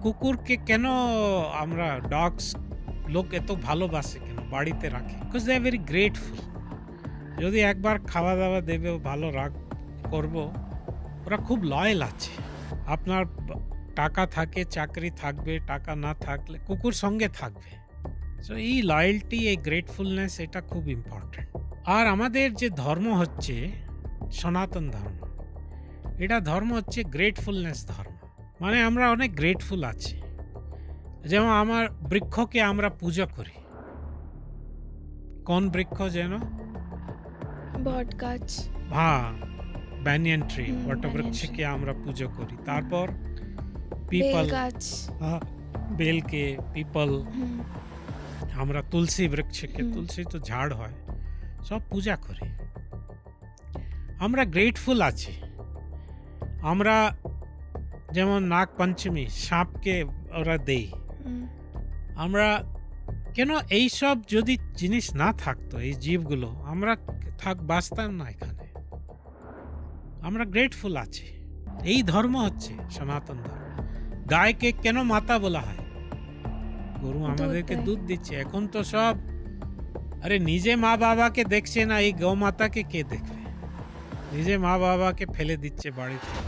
কুকুরকে কেন আমরা ডগস লোক এত ভালোবাসে কেন বাড়িতে রাখে? Because they are very grateful. যদি একবার খাওয়া দাওয়া দেবে, ভালো রাগ করব, ওরা খুব লয়াল আছে। আপনার টাকা থাকে, চাকরি থাকবে, টাকা না থাকলে কুকুর সঙ্গে থাকবে। সো এই লয়্যালটি, এই গ্রেটফুলনেস, এটা খুব ইম্পর্টেন্ট। আর আমাদের যে ধর্ম হচ্ছে সনাতন ধর্ম, এটা ধর্ম হচ্ছে গ্রেটফুলনেস ধর্ম। মানে আমরা অনেক গ্রেটফুল আছি। যেমন আমার বৃক্ষকে আমরা পূজা করি। কোন বৃক্ষ যেন? বট গাছ। হ্যাঁ, ব্যানিয়ান ট্রি, banyan বটবৃক্ষকে আমরা পূজা করি। তারপর বেল পিপল, গাছ। বেলকে, পিপল, হুম, আমরা তুলসী বৃক্ষকে, হুম। তুলসী তো ঝাড় হয়, সব পূজা করি। আমরা গ্রেটফুল আছি। আমরা যেমন নাগ পঞ্চমী সাপকে ওরা দেই। হুম, আমরা কেন এইসব যদি জিনিস না থাকতো, এই জীবগুলো, আমরা বাঁচতাম না এখানে। আমরা গ্রেটফুল আছি। এই ধর্ম হচ্ছে সনাতন ধর্ম। গায়কে কেন মাতা বলা হয়? গরু আমাদেরকে দেয়। দুধ দিচ্ছে। এখন তো সব, আরে নিজে মা বাবাকে দেখছে না, এই গোমাতাকে কে দেখবে? নিজে মা বাবাকে ফেলে দিচ্ছে বাড়ি থেকে।